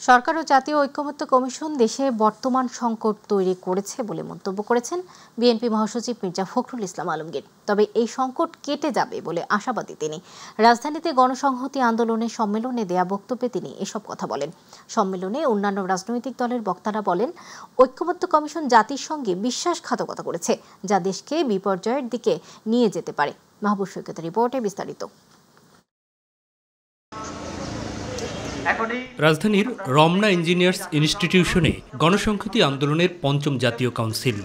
সরকার ও জাতীয় ঐক্যমত্য কমিশন দেশে বর্তমান সংকট তৈরি করেছে বলে মন্তব্য করেছেন বিএনপি মহাসচিব মির্জা ফখরুল ইসলাম আলমগীর। তবে এই সংকট কেটে যাবে বলে আশাবাদী তিনি। রাজধানীতে গণসংহতি আন্দোলনের সম্মেলনে দেয়া বক্তব্যে তিনি এসব কথা বলেন। সম্মেলনে অন্যান্য রাজনৈতিক দলের বক্তারা বলেন, ঐক্যমত্য কমিশন জাতির সঙ্গে বিশ্বাসঘাতকতা করেছে, যা দেশকে বিপর্যয়ের দিকে নিয়ে যেতে পারে। মাহবুব সৈকতের রিপোর্টে বিস্তারিত। রাজধানীর রমনা ইঞ্জিনিয়ার্স ইনস্টিটিউশনে গণসংহতি আন্দোলনের পঞ্চম জাতীয় কাউন্সিল।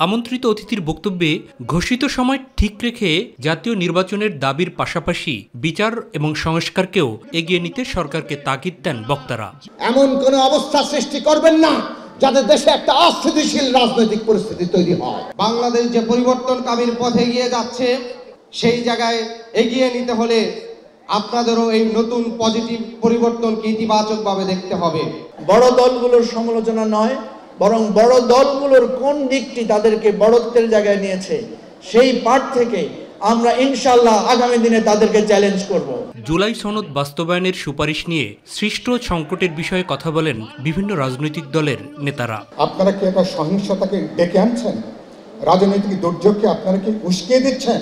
আমন্ত্রিত অতিথির বক্তব্যে ঘোষিত সময় ঠিক রেখে জাতীয় নির্বাচনের দাবির পাশাপাশি বিচার এবং সংস্কারকেও এগিয়ে নিতে সরকারকে তাগিদ দেন বক্তারা। এমন কোন অবস্থা সৃষ্টি করবেন না যাতে দেশে একটা অস্থিতিশীল রাজনৈতিক পরিস্থিতি তৈরি হয়। বাংলাদেশ যে পরিবর্তনকামীর পথে এগিয়ে যাচ্ছে, সেই জায়গায় এগিয়ে নিতে হলে আপনাদেরও এই নতুন পজিটিভ পরিবর্তনকে ইতিবাচকভাবে দেখতে হবে। বড় দলগুলোর সমালোচনা নয়, বরং বড় দলগুলোর কোন দিকটি তাদেরকে বড়ত্বের জায়গায় নিয়েছে সেই পাঠ থেকে আমরা ইনশাআল্লাহ আগামী দিনে তাদেরকে চ্যালেঞ্জ করব। জুলাই সনদ বাস্তবায়নের সুপারিশ নিয়ে সৃষ্ট সংকটের বিষয়ে কথা বলেন বিভিন্ন রাজনৈতিক দলের নেতারা। আপনারা কি একটা সহিংসতাকে ডেকে আনছেন? রাজনৈতিক দুর্যোগকে আপনারা কি উস্কিয়ে দিচ্ছেন?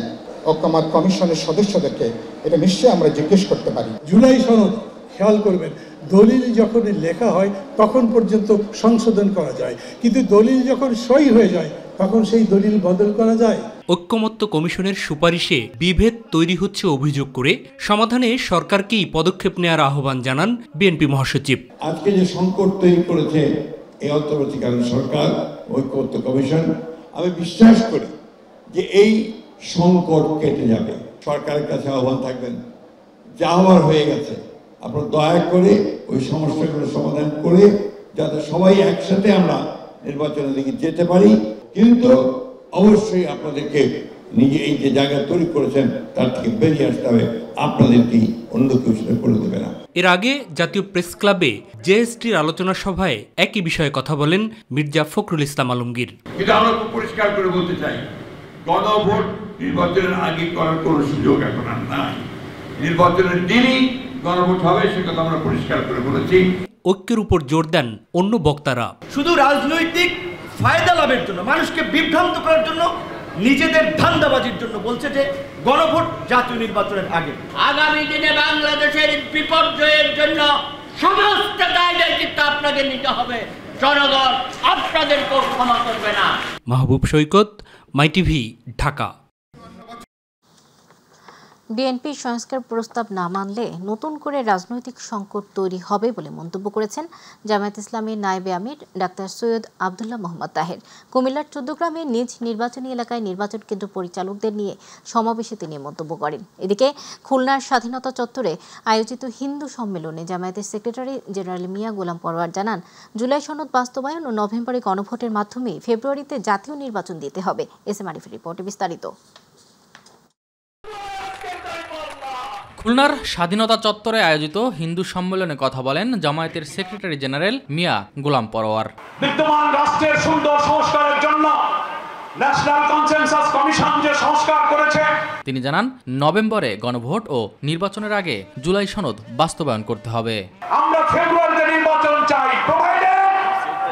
ঐক্যমত্য কমিশনের সদস্যদেরকে এটা নিশ্চয়ই আমরা জিজ্ঞেস করতে পারি। জুলাই সনদ খেয়াল করবেন, দলিল যখন লেখা হয় তখন পর্যন্ত সংশোধন করা যায়, কিন্তু দলিল যখন সই হয়ে যায় তখন সেই দলিল বদল করা যায়। ঐক্যমত্য কমিশনের সুপারিশে বিভেদ তৈরি হচ্ছে অভিযোগ করে সমাধানে সরকারকেই পদক্ষেপ নেওয়ার আহ্বান জানান বিএনপি মহাসচিব। আজকে যে সংকট তৈরি করেছে এই অন্তর্বর্তীকালীন সরকার, ঐক্যমত্য কমিশন, আমি বিশ্বাস করি যে এই সংকট কেটে যাবে। সরকারের কাছে আহ্বান থাকবেন, যা হওয়ার হয়ে গেছে আপনারা দয়া করে ওই সমস্যাগুলো সমাধান করে যাতে সবাই একসাথে আমরা নির্বাচনের দিকে যেতে পারি। কিন্তু অবশ্যই আপনাদেরকে নিজে এই যে জায়গা তৈরি করেছেন তার থেকে বেরিয়ে আসতে হবে, আপনাদেরকে অন্য কেউ সেটা করে দেবে না। এর আগে জাতীয় প্রেস ক্লাবে জেএসটির আলোচনা সভায় একই বিষয়ে কথা বলেন মির্জা ফখরুল ইসলাম আলমগীর। কিন্তু আমরা খুব পরিষ্কার করে বলতে চাই, গণভোট নির্বাচনের আগে করার কোনো সুযোগ এখন আর নাই। নির্বাচনের দিনই গণভোট হবে, সে কথা আমরা পরিষ্কার করে বলেছি। ঐক্যের উপর জোর দেন অন্য বক্তারা। শুধু রাজনৈতিক ফায়দা লাভের জন্য, মানুষকে বিভ্রান্ত করার জন্য, নিজেদের ধান্দাবাজির জন্য বলছে যে গণভোট জাতীয় নির্বাচনের আগে। আগামী দিনে বাংলাদেশের বিপর্যয়ের জন্য সমস্ত দায়-দায়িত্ব আপনাকে নিতে হবে। জনগণ আপনাদেরকেও ক্ষমা করবে না। মাহবুব সৈকত, মাই টিভি, ঢাকা। বিএনপি সংস্কার প্রস্তাব না মানলে নতুন করে রাজনৈতিক সংকট তৈরি হবে বলে মন্তব্য করেছেন জামায়াত ইসলামীর নায়েবে আমির ডাক্তার সৈয়দ আব্দুল্লাহ মোহাম্মদ তাহের। কুমিল্লার 14 গ্রামে নিজ নির্বাচনী এলাকায় নির্বাচন কেন্দ্র পরিচালকদের নিয়ে সমাবেশে তিনি মন্তব্য করেন। এদিকে খুলনার স্বাধীনতা চত্বরে আয়োজিত হিন্দু সম্মেলনে জামায়াতের সেক্রেটারি জেনারেল মিয়া গোলাম পরোয়ার জানান, জুলাই সনদ বাস্তবায়ন ও নভেম্বরে গণভোটের মাধ্যমে ফেব্রুয়ারিতে জাতীয় নির্বাচন দিতে হবে। এসএম আরিফের রিপোর্টে বিস্তারিত। খুলনার স্বাধীনতা চত্বরে আয়োজিত হিন্দু সম্মেলনে কথা বলেন জামায়াতের সেক্রেটারি জেনারেল মিয়া গোলাম পরোয়ার। বিদ্যমান রাষ্ট্রের সুন্দর সংস্কারের জন্য ন্যাশনাল কনসেনসাস কমিশন যে সংস্কার করেছে, তিনি জানান, নভেম্বরে গণভোট ও নির্বাচনের আগে জুলাই সনদ বাস্তবায়ন করতে হবে। আমরা ফেব্রুয়ারিতে নির্বাচন চাই, প্রোভাইডেড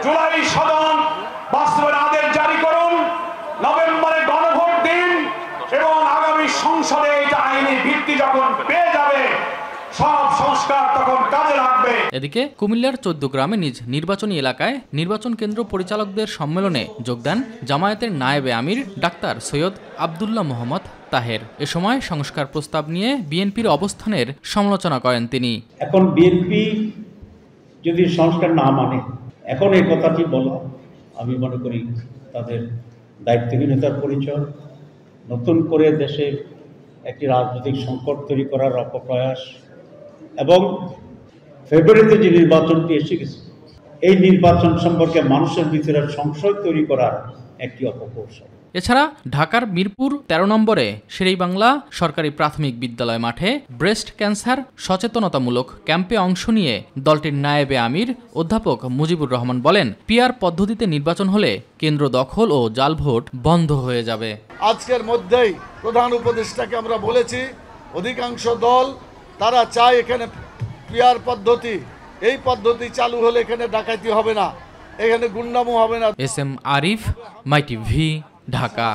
জুলাই সনদ বাস্তবায়ন আদেশ জারি করুন, নভেম্বরে গণভোট দিন এবং আগামী সংসদে এটা আইনি ভিত্তি যখন পেয়ে যাবে সব সংস্কার তখন কাজে লাগবে। এদিকে কুমিল্লার 14 গ্রামে নিজ নির্বাচনী এলাকায় নির্বাচন কেন্দ্র পরিচালকদের সম্মেলনে যোগ দেন জামায়াতের নায়েবে আমির ডাক্তার সৈয়দ আব্দুল্লাহ মোহাম্মদ তাহের। এ সময় সংস্কার প্রস্তাব নিয়ে বিএনপির অবস্থানের সমালোচনা করেন তিনি। এখন বিএনপি যদি সংস্কার না মানে, এখন এই কথাটি বলা আমি মনে করি তাদের দায়িত্বহীনতার পরিচয়, নতুন করে দেশে একটি রাজনৈতিক সংকট তৈরি করার অপপ্রয়াস এবং ফেব্রুয়ারিতে যে নির্বাচনটি এসে গেছে এই নির্বাচন সম্পর্কে মানুষের ভিতরে সংশয় তৈরি করার একটি অপকৌশল। এছাড়া ঢাকার মিরপুর 13 নম্বরে শেরেবাংলা সরকারি প্রাথমিক বিদ্যালয় মাঠে ব্রেস্ট ক্যান্সার সচেতনতামূলক ক্যাম্পে অংশ নিয়ে দলটির নায়েবে আমির অধ্যাপক মুজিবুর রহমান বলেন, পিআর পদ্ধতিতে নির্বাচন হলে কেন্দ্র দখল ও জাল ভোট বন্ধ হয়ে যাবে। আজকের মধ্যেই প্রধান উপদেষ্টাকে আমরা বলেছি, অধিকাংশ দল তারা চায় এখানে পিয়ার পদ্ধতি, এই পদ্ধতি চালু হলে এখানে ডাকাতি হবে না, এখানে গুন্ডামো হবে না। SM Arif, MyTV, Dhaka.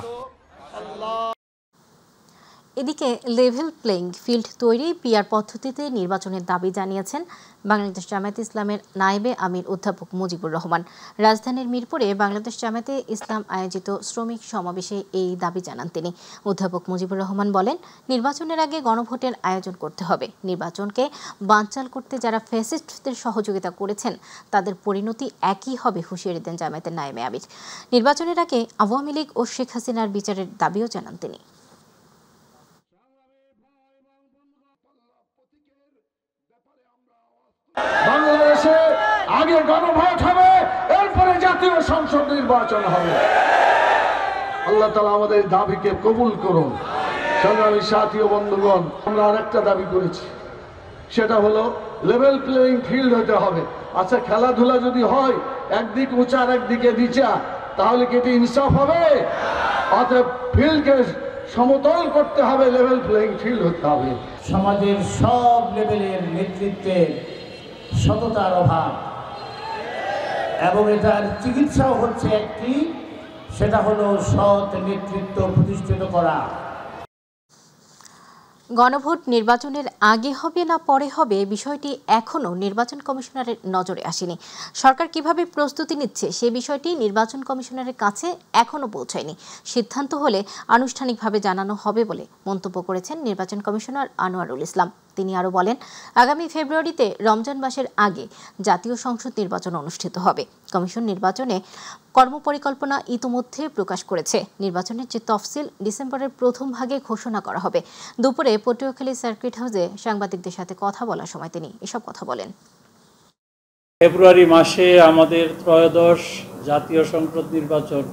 এদিকে লেভেল প্লেইং ফিল্ড তৈরি পিআর পদ্ধতিতে নির্বাচনের দাবি জানিয়েছেন বাংলাদেশ জামায়াতে ইসলামের নায়েবে আমির অধ্যাপক মুজিবুর রহমান। রাজধানীর মিরপুরে বাংলাদেশ জামায়াতে ইসলাম আয়োজিত শ্রমিক সমাবেশে এই দাবি জানান তিনি। অধ্যাপক মুজিবুর রহমান বলেন, নির্বাচনের আগে গণভোটের আয়োজন করতে হবে। নির্বাচনকে বানচাল করতে যারা ফ্যাসিস্টদের সহযোগিতা করেছেন তাদের পরিণতি একই হবে, হুঁশিয়ারি দেন জামায়াতের নায়েবে আমির। নির্বাচনের আগে আওয়ামী লীগ ও শেখ হাসিনার বিচারের দাবিও জানান তিনি। বাংলাদেশে আগে গণভোট হবে, এরপরে জাতীয় সংসদ নির্বাচন হবে। আল্লাহ তাআলা আমাদের দাবিকে কবুল করুন। সংগ্রামী সাথী ও বন্ধুগণ, আমরা আরেকটা দাবি করেছি, সেটা হলো লেভেল প্লেইং ফিল্ড হতে হবে। আচ্ছা, খেলাধুলা যদি হয় একদিক উঁচা আর একদিকে নিচা, তাহলে কি এটি ইনসাফ হবে? অতএব ফিল্ডকে সমতল করতে হবে, লেভেল প্লেইং ফিল্ড হতে হবে। সমাজের সব লেভেলের নেতৃত্বের সততার অভাব, এবং এটার চিকিৎসাও হচ্ছে একটি, সেটা হলো সৎ নেতৃত্ব প্রতিষ্ঠিত করা। গণভোট নির্বাচনের আগে হবে না পরে হবে, বিষয়টি এখনও নির্বাচন কমিশনারের নজরে আসেনি। সরকার কিভাবে প্রস্তুতি নিচ্ছে সে বিষয়টি নির্বাচন কমিশনারের কাছে এখনও পৌঁছায়নি। সিদ্ধান্ত হলে আনুষ্ঠানিকভাবে জানানো হবে বলে মন্তব্য করেছেন নির্বাচন কমিশনার আনোয়ারুল ইসলাম। তিনি আরও বলেন, আগামী ফেব্রুয়ারিতে রমজান মাসের আগে জাতীয় সংসদ নির্বাচন অনুষ্ঠিত হবে। কমিশন নির্বাচনে কর্মপরিকল্পনা ইতোমধ্যে প্রকাশ করেছে। নির্বাচনের যে তফসিল ডিসেম্বরের প্রথম ভাগে ঘোষণা করা হবে। দুপুরে পটুয়াখালী সার্কিট হাউসে সাংবাদিকদের সাথে কথা বলার সময় তিনি এসব কথা বলেন। ফেব্রুয়ারি মাসে আমাদের ত্রয়োদশ জাতীয় সংসদ নির্বাচন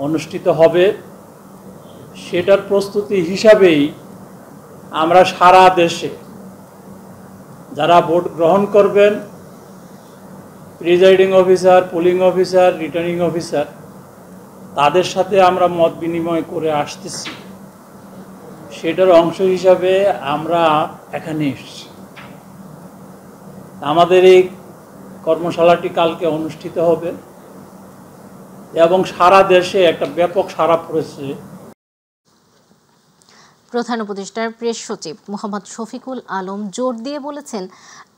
অনুষ্ঠিত হবে। সেটার প্রস্তুতি হিসাবেই আমরা সারা দেশে যারা ভোট গ্রহণ করবেন, presiding officer, polling officer, returning officer, তাদের সাথে আমরা মত বিনিময় করে আসতেছি। সেটার অংশ হিসাবে আমরা এখানে এসেছি। আমাদের এই কর্মশালাটি কালকে অনুষ্ঠিত হবে এবং সারা দেশে একটা ব্যাপক সাড়া পড়েছে। প্রধান উপদেষ্টার প্রেস সচিব মোহাম্মদ শফিকুল আলম জোর দিয়ে বলেছেন,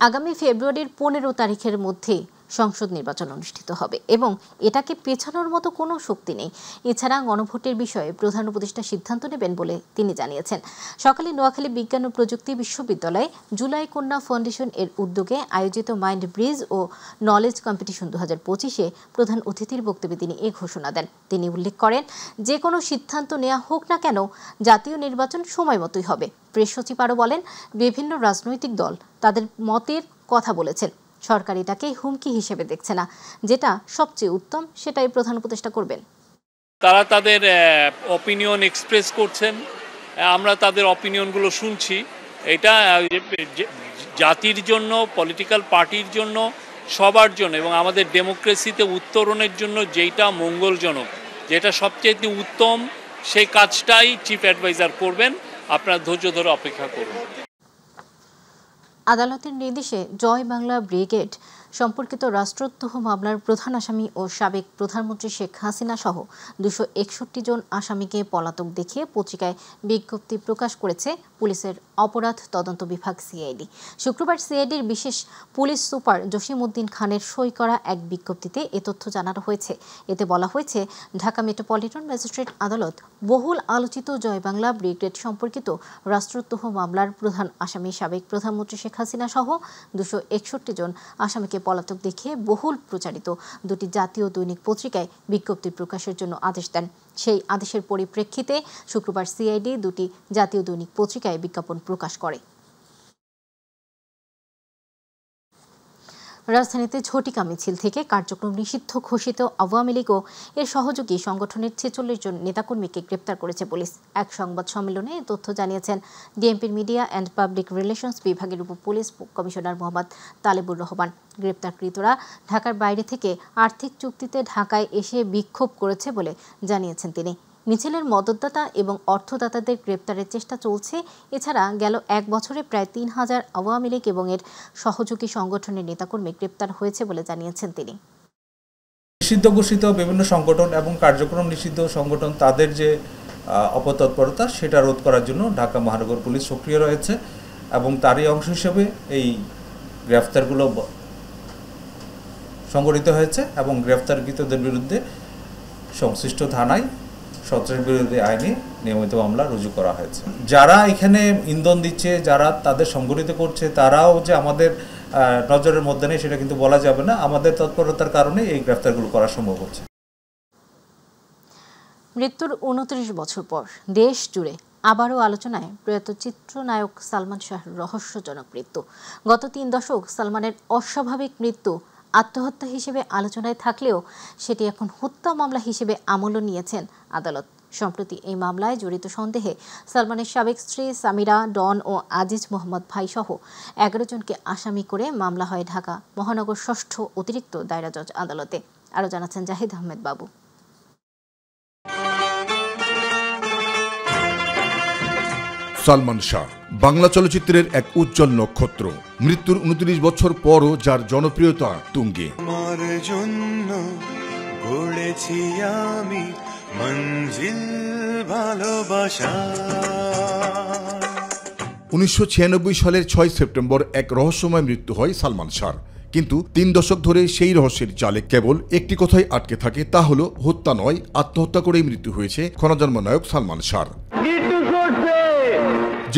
আগামী ফেব্রুয়ারির 15 তারিখের মধ্যে সংসদ নির্বাচন অনুষ্ঠিত হবে এবং এটাকে পেছানোর মতো কোনো শক্তি নেই। এছাড়া গণভোটের বিষয়ে প্রধান উপদেষ্টা সিদ্ধান্ত নেবেন বলে তিনি জানিয়েছেন। সকালে নোয়াখালী বিজ্ঞান ও প্রযুক্তি বিশ্ববিদ্যালয়ে জুলাই কন্যা ফাউন্ডেশন এর উদ্যোগে আয়োজিত মাইন্ড ব্রিজ ও নলেজ কম্পিটিশন 2025-এ প্রধান অতিথির বক্তব্যে তিনি এ ঘোষণা দেন। তিনি উল্লেখ করেন, যে কোনো সিদ্ধান্ত নেওয়া হোক না কেন জাতীয় নির্বাচন সময় মতোই হবে। প্রেস সচিব আরও বলেন, বিভিন্ন রাজনৈতিক দল তাদের মতের কথা বলেছেন। সরকার এটাকে হুমকি হিসেবে দেখছে না, যেটা সবচেয়ে উত্তম সেটাই প্রধান উপদেষ্টা করবেন। তারা তাদের অপিনিয়ন এক্সপ্রেস করছেন, আমরা তাদের অপিনিয়নগুলো শুনছি। এটা জাতির জন্য, পলিটিক্যাল পার্টির জন্য, সবার জন্য এবং আমাদের ডেমোক্রেসিতে উত্তরণের জন্য যেটা মঙ্গলজনক, যেটা সবচেয়ে উত্তম, সেই কাজটাই চিফ অ্যাডভাইজার করবেন। আপনারা ধৈর্য ধরে অপেক্ষা করুন। আদালতের নির্দেশে জয় বাংলা ব্রিগেড সম্পর্কিত রাষ্ট্রদ্রোহ মামলার প্রধান আসামি ও সাবেক প্রধানমন্ত্রী শেখ হাসিনা সহ 261 জন আসামিকে পলাতক দেখিয়ে পত্রিকায় বিজ্ঞপ্তি প্রকাশ করেছে পুলিশের অপরাধ তদন্ত বিভাগ সিআইডি। শুক্রবার সিআইডির বিশেষ পুলিশ সুপার জসিমউদ্দিন খানের সই করা এক বিজ্ঞপ্তিতে এ তথ্য জানানো হয়েছে। এতে বলা হয়েছে, ঢাকা মেট্রোপলিটন ম্যাজিস্ট্রেট আদালত বহুল আলোচিত জয় বাংলা ব্রিগেড সম্পর্কিত রাষ্ট্রদ্রোহ মামলার প্রধান আসামি সাবেক প্রধানমন্ত্রী শেখ হাসিনা সহ 261 জন আসামিকে পলাতক দেখিয়ে বহুল প্রচারিত দুটি জাতীয় দৈনিক পত্রিকায় বিজ্ঞপ্তি প্রকাশের জন্য আদেশ দেন। সেই আদেশের পরিপ্রেক্ষিতে শুক্রবার সিআইডি দুটি জাতীয় দৈনিক পত্রিকায় বিজ্ঞাপন প্রকাশ করে। রাজধানীতে ঝটিকা মিছিল থেকে কার্যক্রম নিষিদ্ধ ঘোষিত আওয়ামী লীগ ও এর সহযোগী সংগঠনের 46 জন নেতাকর্মীকে গ্রেপ্তার করেছে পুলিশ। এক সংবাদ সম্মেলনে এ তথ্য জানিয়েছেন ডিএমপির মিডিয়া অ্যান্ড পাবলিক রিলেশনস বিভাগের উপ পুলিশ কমিশনার মোহাম্মদ তালেবুর রহমান। গ্রেপ্তারকৃতরা ঢাকার বাইরে থেকে আর্থিক চুক্তিতে ঢাকায় এসে বিক্ষোভ করেছে বলে জানিয়েছেন তিনি। মিছিলের মদতদাতা এবং অর্থদাতাদের গ্রেপ্তারের চেষ্টা চলছে। এছাড়া গেল 1 বছরে প্রায় 3000 আওয়ামী লীগ এবং এর সহযোগী সংগঠনের নেতাকর্মী গ্রেপ্তার হয়েছে বলে জানিয়েছেন তিনি। নিষিদ্ধ ঘোষিত বিভিন্ন সংগঠন এবং কার্যক্রম নিষিদ্ধ সংগঠন তাদের যে অপতৎপরতা সেটা রোধ করার জন্য ঢাকা মহানগর পুলিশ সক্রিয় রয়েছে এবং তারই অংশ হিসেবে এই গ্রেফতারগুলো সংগঠিত হয়েছে এবং গ্রেফতারকৃতদের বিরুদ্ধে সংশ্লিষ্ট থানায় সন্ত্রাস বিরোধী আইনে নিয়মিত মামলা রুজু করা হয়েছে। যারা এখানে ইন্ধন দিচ্ছে, যারা তাদের সংগঠিত করছে, তারাও যে আমাদের নজরের মধ্যে নেই সেটা কিন্তু বলা যাবে না। আমাদের তৎপরতার কারণে এই গ্রেফতারগুলো করা সম্ভব হচ্ছে। মৃত্যুর 29 বছর পর দেশ জুড়ে আবারও আলোচনায় প্রয়াত চিত্রনায়ক সালমান শাহর রহস্যজনক মৃত্যু। গত 3 দশক সালমানের অস্বাভাবিক মৃত্যু আত্মহত্যা হিসেবে আলোচনায় থাকলেও সেটি এখন হত্যা মামলা হিসেবে আমলও নিয়েছেন আদালত। সম্প্রতি এই মামলায় জড়িত সন্দেহে সালমানের সাবেক স্ত্রী সামিরা, ডন ও আজিজ মোহাম্মদ ভাই সহ 11 জনকে আসামি করে মামলা হয় ঢাকা মহানগর 6ষ্ঠ অতিরিক্ত দায়রা জজ আদালতে। আরও জানাচ্ছেন জাহিদ আহমেদ বাবু। সালমান শাহ বাংলা চলচ্চিত্রের এক উজ্জ্বল নক্ষত্র। মৃত্যুর 29 বছর পরও যার জনপ্রিয়তা তুঙ্গে। আমার জন্য গড়েছি আমি মঞ্জিল ভালোবাসা। 1996 সালের 6 সেপ্টেম্বর এক রহস্যময় মৃত্যু হয় সালমান শাহর। কিন্তু 3 দশক ধরে সেই রহস্যের জালে কেবল একটি কথাই আটকে থাকে, তা হলো হত্যা নয়, আত্মহত্যা করেই মৃত্যু হয়েছে ক্ষণজন্ম নায়ক সালমান শাহর,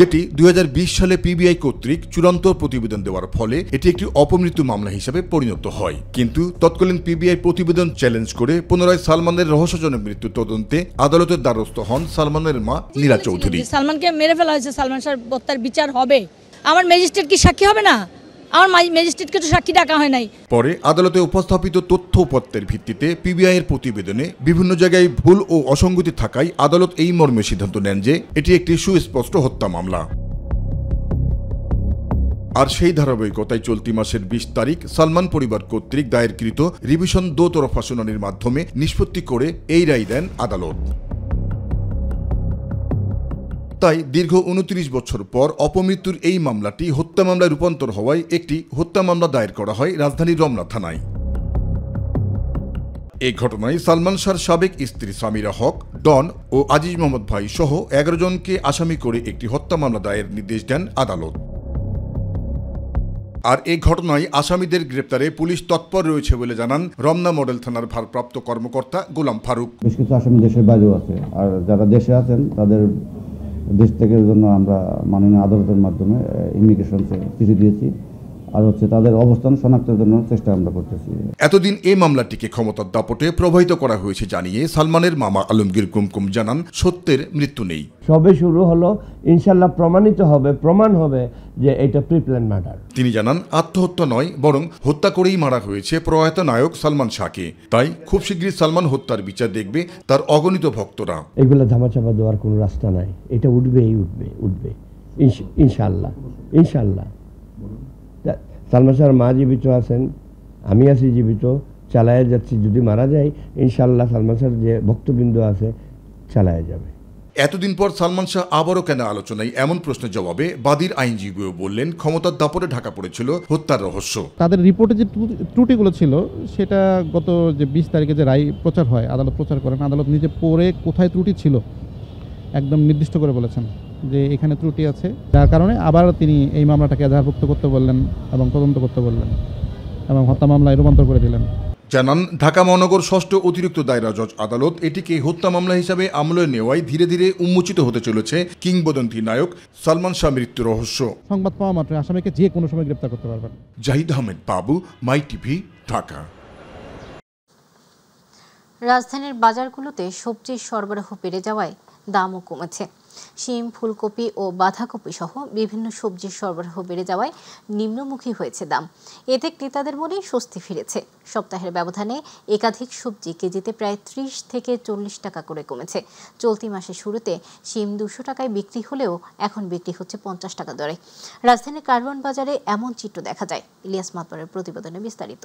যেটি 2020 সালে পিবিআই কর্তৃক চূড়ান্ত প্রতিবেদন দেওয়ার ফলে এটি একটি অপমৃত্যু মামলা হিসেবে পরিণত হয়। কিন্তু তৎকালীন পিবিআই প্রতিবেদন চ্যালেঞ্জ করে পুনরায় সালমানের রহস্যজনক মৃত্যু তদন্তে আদালতের দ্বারস্থ হন সালমানের মা নীরা চৌধুরী। সালমানকে মেরে ফেলা হয়েছে, সালমান শাহর হত্যার বিচার হবে। আমার ম্যাজিস্ট্রেট কি সাক্ষী হবে না? আমার ম্যাজিস্ট্রেটকে তো সাক্ষী ডাকা হয় নাই। পরে আদালতে উপস্থাপিত তথ্য উপাত্তের ভিত্তিতে পিবিআই এর প্রতিবেদনে বিভিন্ন জায়গায় ভুল ও অসঙ্গতি থাকায় আদালত এই মর্মে সিদ্ধান্ত নেন যে এটি একটি সুস্পষ্ট হত্যা মামলা। আর সেই ধারাবাহিকতায় চলতি মাসের 20 তারিখ সালমান পরিবার কর্তৃক দায়েরকৃত রিভিশন দোতরফা শুনানির মাধ্যমে নিষ্পত্তি করে এই রায় দেন আদালত। তাই দীর্ঘ 29 বছর পর অপমৃত্যুর এই মামলাটি হত্যা মামলায় রূপান্তর হওয়ায় একটি হত্যা মামলা দায়ের করা হয় রাজধানীর রমনা থানায়। এই ঘটনায় সালমান শাহর সাবেক স্ত্রী সামিরা হক, ডন ও আজিজ মোহাম্মদ ভাই সহ 11 জনকে আসামি করে একটি হত্যা মামলা দায়ের নির্দেশ দেন আদালত। আর এই ঘটনায় আসামিদের গ্রেপ্তারে পুলিশ তৎপর রয়েছে বলে জানান রমনা মডেল থানার ভারপ্রাপ্ত কর্মকর্তা গোলাম ফারুক। বেশ কিছু আসামি দেশের বাইরেও আছে, আর যারা দেশে আছেন তাদের দেশ থেকে জন্য আমরা মাননীয় আদালতের মাধ্যমে ইমিগ্রেশনকে চিঠি দিয়েছি, আর তাদের অবস্থান শনাক্তের জন্য চেষ্টা আমরা করতেছি। এতদিন এই মামলাটিকে ক্ষমতার দাপটে প্রবাহিত করা হয়েছে জানিয়ে সালমানের মামা আলমগীর কুমকুম জানান, সত্যের মৃত্যু নেই। সবে শুরু হলো, ইনশাল্লাহ প্রমাণিত হবে, প্রমাণ হবে যে এটা প্রিপ্ল্যান মার্ডার। তিনি জানান, আত্মহত্যা নয় বরং হত্যা করেই মারা হয়েছে প্রয়াত নায়ক সালমান শাহকে। তাই খুব শীঘ্রই সালমান হত্যার বিচার দেখবে তার অগণিত ভক্তরা। এগুলো ধামাচাপা দেওয়ার কোনো রাস্তা নাই, এটা উঠবেই উঠবে ইনশাল্লাহ ইনশাল্লাহ। সালমান শাহর মা জীবিত আছেন, আমি আছি জীবিত, চালায় যাচ্ছি। যদি মারা যায় ইনশাল্লাহ সালমান শাহর যে ভক্তবৃন্দ আছে চালায় যাবে। এতদিন পর সালমান শাহ আবারও কেন আলোচনায়, এমন প্রশ্নের জবাবে বাদীর আইনজীবীও বললেন, ক্ষমতার দাপটে ঢাকা পড়েছিল হত্যার রহস্য। তাদের রিপোর্টে যে ত্রুটিগুলো ছিল সেটা গত যে 20 তারিখে যে রায় প্রচার হয়, আদালত প্রচার করেন, আদালত নিজে পড়ে কোথায় ত্রুটি ছিল একদম নির্দিষ্ট করে বলেছেন যে এখানে ত্রুটি আছে, যার কারণে আবার তিনি এই মামলাটাকে এজাহারভুক্ত করতে বললেন এবং তদন্ত করতে বললেন এবং হত্যা মামলায় রূপান্তর করে দিলেন। জানান, ঢাকা মহানগর 6ষ্ঠ অতিরিক্ত দায়রা জজ আদালত এটিকে হত্যা মামলা হিসাবে আমলে নেওয়ায় ধীরে ধীরে উন্মোচিত হতে চলেছে কিংবদন্তি নায়ক সালমান শাহ মৃত্যু রহস্য। সংবাদ পাওয়া মাত্র আসামিকে যে কোনো সময় গ্রেপ্তার করতে পারবেন। জাহিদ আহমেদ বাবু, মাই টিভি, ঢাকা। রাজধানীর বাজারগুলোতে সবজির সরবরাহ বেড়ে যাওয়ায় দামও কমেছে। শিম, ফুলকপি ও বাঁধাকপি সহ বিভিন্ন সবজির সরবরাহ বেড়ে যাওয়ায় নিম্নমুখী হয়েছে দাম। এতে ক্রেতাদের মনে স্বস্তি ফিরেছে। সপ্তাহের ব্যবধানে একাধিক সবজি কেজিতে প্রায় 30 থেকে 40 টাকা করে কমেছে। চলতি মাসের শুরুতে শিম 200 টাকায় বিক্রি হলেও এখন বিক্রি হচ্ছে 50 টাকা দরে। রাজধানীর কারওয়ান বাজারে এমন চিত্র দেখা যায়। ইলিয়াস মাতবরের প্রতিবেদনে বিস্তারিত।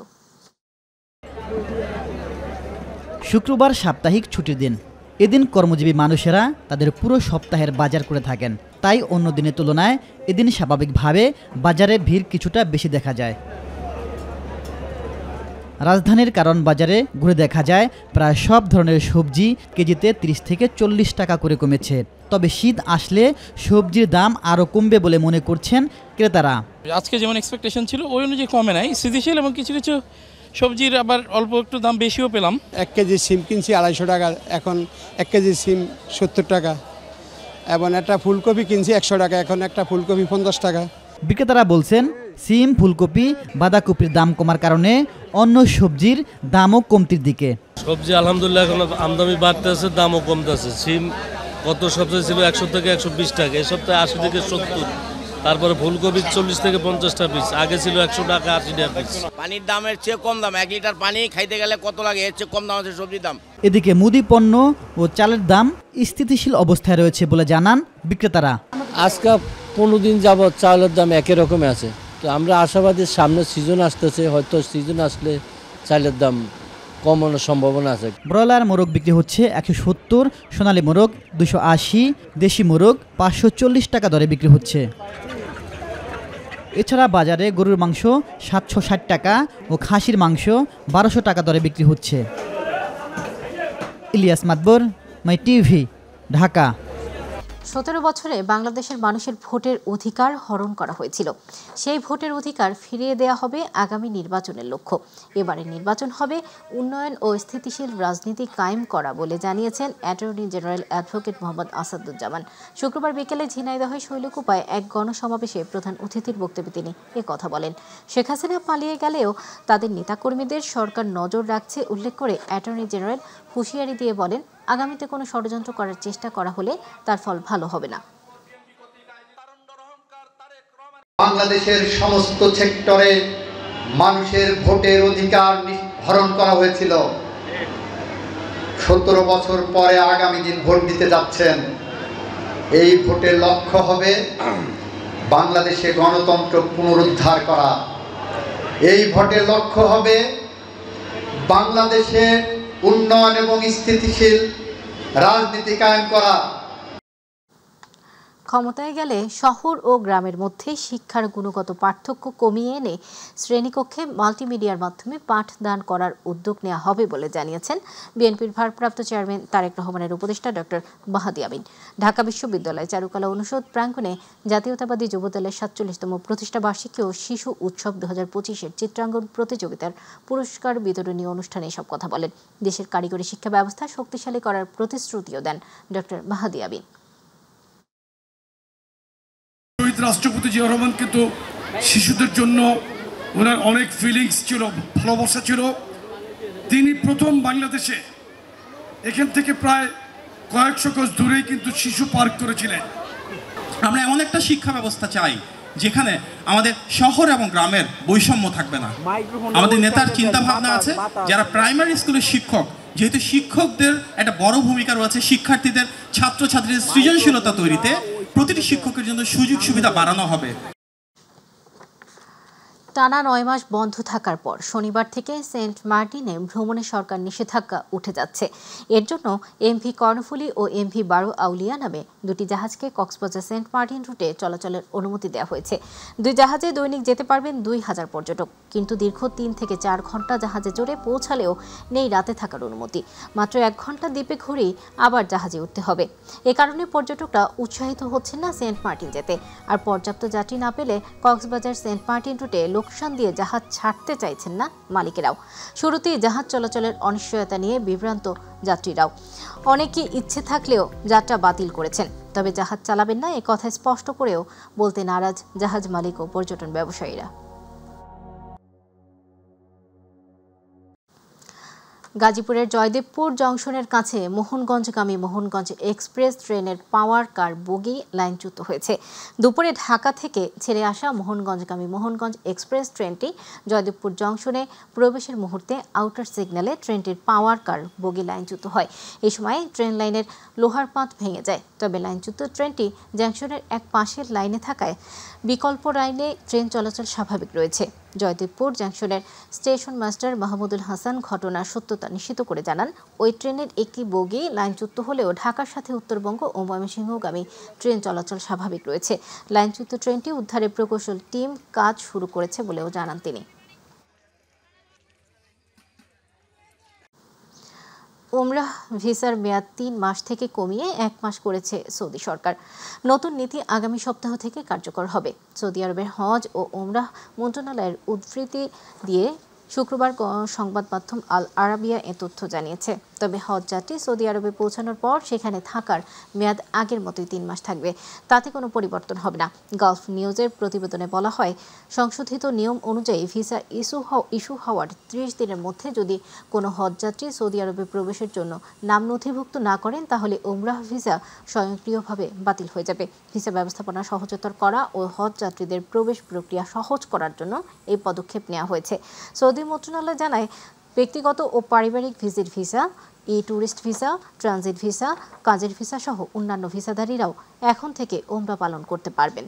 শুক্রবার সাপ্তাহিক ছুটির দিন, এদিন কর্মজীবী মানুষেরা তাদের পুরো সপ্তাহের বাজার করে থাকেন, তাই অন্য দিনের তুলনায় এদিন স্বাভাবিকভাবে বাজারে ভিড় কিছুটা বেশি দেখা যায়। রাজধানীর কারণ বাজারে ঘুরে দেখা যায় প্রায় সব ধরনের সবজি কেজিতে 30 থেকে 40 টাকা করে কমেছে। তবে শীত আসলে সবজির দাম আরও কমবে বলে মনে করছেন ক্রেতারা। আজকে যেমন এক্সপেকটেশন ছিল ওই অনুযায়ী কমে নাই, স্থিতিশীল, এবং কিছু কিছু সবজির আবার অল্প একটু দাম বেশিও পেলাম। 1 কেজি সিম কিনছি 250 টাকা, এখন 1 কেজি সিম 70 টাকা, এবং একটা ফুলকপি কিনছি 100 টাকা, এখন একটা ফুলকপি 50 টাকা। বিক্রেতারা বলছেন সিম, ফুলকপি, বাঁধাকপির দাম কমার কারণে অন্য সবজির দামও কমতির দিকে। সবজি আলহামদুলিল্লাহ এখন আমদানি বাড়তেছে, দামও কমতেছে। সিম গত সপ্তাহে ছিল 100 থেকে 120 টাকা, এই সপ্তাহে 80 থেকে 70। তারপরে ফুলকপি 40 থেকে 50 টাকা পিস, আগে ছিল 100 টাকা 80 টাকা পিস। পানির দামের চেয়ে কম দাম, 1 লিটার পানি খাইতে গেলে কত লাগে, এর চেয়ে কম দাম আছে সবজির দাম। এদিকে মুদি পণ্য ও চালের দাম স্থিতিশীল অবস্থায় রয়েছে বলে জানান বিক্রেতারা। আজকে 15 দিন যাবৎ চালের দাম একই রকমই আছে। তো আমরা আশাবাদী সামনে সিজন আসতেছে, হয়তো সিজন আসলে চালের দাম কমানোর সম্ভাবনা আছে। ব্রয়লার মোরগ বিক্রি হচ্ছে 170, সোনালী মোরগ 280, দেশি মোরগ 540 টাকা দরে বিক্রি হচ্ছে। এছাড়া বাজারে গরুর মাংস 760 টাকা ও খাসির মাংস 1200 টাকা দরে বিক্রি হচ্ছে। ইলিয়াস মাতবর, মাই টিভি, ঢাকা। 17 বছরে বাংলাদেশের মানুষের ভোটের অধিকার হরণ করা হয়েছিল। সেই ভোটের অধিকার ফিরিয়ে দেয়া হবে আগামী নির্বাচনের লক্ষ্য। এবারের নির্বাচন হবে উন্নয়ন ও স্থিতিশীল রাজনীতি কায়েম করা বলে জানিয়েছেন attorney general advocate Mohammad Asaduzzaman. শুক্রবার বিকেলে ঝিনাইদহ শৈলকুপায় এক গণসমাবেশে প্রধান অতিথির বক্তব্যে তিনি কথা বলেন। শেখ হাসিনা পালিয়ে গেলেও তাদের নেতাকর্মীদের সরকার নজর রাখছে উল্লেখ করে অ্যাটর্নি জেনারেল হুঁশিয়ারি দিয়ে বলেন, আগামীতে কোনো ষড়যন্ত্র করার চেষ্টা করা হলে তার ফল ভালো হবে না। বাংলাদেশের সমস্ত সেক্টরে মানুষের ভোটের অধিকার হরণ করা হয়েছিল। 17 বছর পরে আগামী দিন ভোট দিতে যাচ্ছেন। এই ভোটের লক্ষ্য হবে বাংলাদেশে গণতন্ত্র পুনরুদ্ধার করা। এই ভোটের লক্ষ্য হবে বাংলাদেশে উন্নয়ন এবং স্থিতিশীল রাজনীতি কায়েম করা। ক্ষমতায় গেলে শহর ও গ্রামের মধ্যে শিক্ষার গুণগত পার্থক্য কমিয়ে এনে শ্রেণীকক্ষে মাল্টিমিডিয়ার মাধ্যমে পাঠদান করার উদ্যোগ নেওয়া হবে বলে জানিয়েছেন বিএনপির ভারপ্রাপ্ত চেয়ারম্যান তারেক রহমানের উপদেষ্টা ডক্টর মাহাদি আমিন। ঢাকা বিশ্ববিদ্যালয় চারুকলা অনুষদ প্রাঙ্গণে জাতীয়তাবাদী যুবদলের 47তম প্রতিষ্ঠা বার্ষিকী ও শিশু উৎসব 2025-এর চিত্রাঙ্কন প্রতিযোগিতার পুরস্কার বিতরণী অনুষ্ঠানে এসব কথা বলেন। দেশের কারিগরি শিক্ষা ব্যবস্থা শক্তিশালী করার প্রতিশ্রুতিও দেন ডক্টর মাহাদি আমিন। রাষ্ট্রপতি জিয়া রহমান কিন্তু শিশুদের জন্য ওনার অনেক ফিলিংস ছিল, ভালোবাসা ছিল। তিনি প্রথম বাংলাদেশে এখান থেকে প্রায় কয়েকশো গজ দূরেই কিন্তু শিশু পার্ক করেছিলেন। আমরা এমন একটা শিক্ষা ব্যবস্থা চাই যেখানে আমাদের শহর এবং গ্রামের বৈষম্য থাকবে না। আমাদের নেতার চিন্তা ভাবনা আছে যারা প্রাইমারি স্কুলের শিক্ষক, যেহেতু শিক্ষকদের একটা বড় ভূমিকা রয়েছে শিক্ষার্থীদের ছাত্রছাত্রীদের সৃজনশীলতা তৈরিতে, প্রতিটি শিক্ষকের জন্য সুযোগ সুবিধা বাড়ানো হবে। টানা 9 মাস বন্ধ থাকার পর শনিবার থেকে সেন্ট মার্টিনে ভ্রমণে সরকার নিষেধাজ্ঞা উঠে যাচ্ছে। এর জন্য এমভি কর্ণফুলী ও এমভি বারো আউলিয়া নামে দুটি জাহাজকে কক্সবাজার সেন্ট মার্টিন রুটে চলাচলের অনুমতি দেওয়া হয়েছে। দুই জাহাজে দৈনিক যেতে পারবেন 2000 পর্যটক, কিন্তু দীর্ঘ 3 থেকে 4 ঘন্টা জাহাজে চড়ে পৌঁছালেও নেই রাতে থাকার অনুমতি। মাত্র 1 ঘন্টা দ্বীপে ঘুরেই আবার জাহাজে উঠতে হবে। এ কারণে পর্যটকরা উৎসাহিত হচ্ছেন না সেন্ট মার্টিন যেতে। আর পর্যাপ্ত যাত্রী না পেলে কক্সবাজার সেন্ট মার্টিন রুটে লোকসান দিয়ে জাহাজ ছাড়তে চাইছেন না মালিকেরাও। শুরুতেই জাহাজ চলাচলের অনিশ্চয়তা নিয়ে বিভ্রান্ত যাত্রীরাও। অনেকেই ইচ্ছে থাকলেও যাত্রা বাতিল করেছেন, তবে জাহাজ চালাবেন না এ কথা স্পষ্ট করেও বলতে নারাজ জাহাজ মালিক ও পর্যটন ব্যবসায়ীরা। গাজীপুরের জয়দেবপুর জংশনের কাছে মোহনগঞ্জগামী মোহনগঞ্জ এক্সপ্রেস ট্রেনের পাওয়ার কার বগি লাইনচ্যুত হয়েছে। দুপুরে ঢাকা থেকে ছেড়ে আসা মোহনগঞ্জগামী মোহনগঞ্জ এক্সপ্রেস ট্রেনটি জয়দেবপুর জংশনে প্রবেশের মুহূর্তে আউটার সিগন্যালে ট্রেনটির পাওয়ার কার বগি লাইনচ্যুত হয়। এই সময় ট্রেন লাইনের লোহার পাত ভেঙে যায়। তবে লাইনচ্যুত ট্রেনটি জংশনের এক পাশের লাইনে থাকায় বিকল্প লাইনে ট্রেন চলাচল স্বাভাবিক রয়েছে। জয়দেবপুর জাংশনের স্টেশন মাস্টার মাহমুদুল হাসান ঘটনার সত্যতা নিশ্চিত করে জানান, ওই ট্রেনের একটি বগি লাইনচ্যুত হলেও ঢাকার সাথে উত্তরবঙ্গ ও ময়মনসিংহগামী ট্রেন চলাচল স্বাভাবিক রয়েছে। লাইনচ্যুত ট্রেনটি উদ্ধারে প্রকৌশল টিম কাজ শুরু করেছে বলেও জানান তিনি। উমরাহ ভিসার মেয়াদ 3 মাস থেকে কমিয়ে 1 মাস করেছে সৌদি সরকার। নতুন নীতি আগামী সপ্তাহ থেকে কার্যকর হবে। সৌদি আরবের হজ ও উমরাহ মন্ত্রণালয়ের উদ্ধৃতি দিয়ে শুক্রবার সংবাদ মাধ্যম আল আরাবিয়া এ তথ্য জানিয়েছে। তবে হজ যাত্রী সৌদি আরবে পৌঁছানোর পর সেখানে থাকার মেয়াদ আগের মতোই 3 মাস থাকবে, তাতে কোনো পরিবর্তন হবে না। গালফ নিউজের প্রতিবেদনে বলা হয়, সংশোধিত নিয়ম অনুযায়ী ভিসা ইস্যু হওয়ার 30 দিনের মধ্যে যদি কোনো হজ যাত্রী সৌদি আরবে প্রবেশের জন্য নাম নথিভুক্ত না করেন, তাহলে উমরাহ ভিসা স্বয়ংক্রিয়ভাবে বাতিল হয়ে যাবে। ভিসা ব্যবস্থাপনা সহজতর করা ও হজ যাত্রীদের প্রবেশ প্রক্রিয়া সহজ করার জন্য এই পদক্ষেপ নেওয়া হয়েছে। সৌদি মন্ত্রণালয় জানায়, ব্যক্তিগত ও পারিবারিক visit visa, tourist visa, transit visa, কাজের ভিসা সহ অন্যান্য ভিসাধারীরাও এখন থেকে উমরা পালন করতে পারবেন।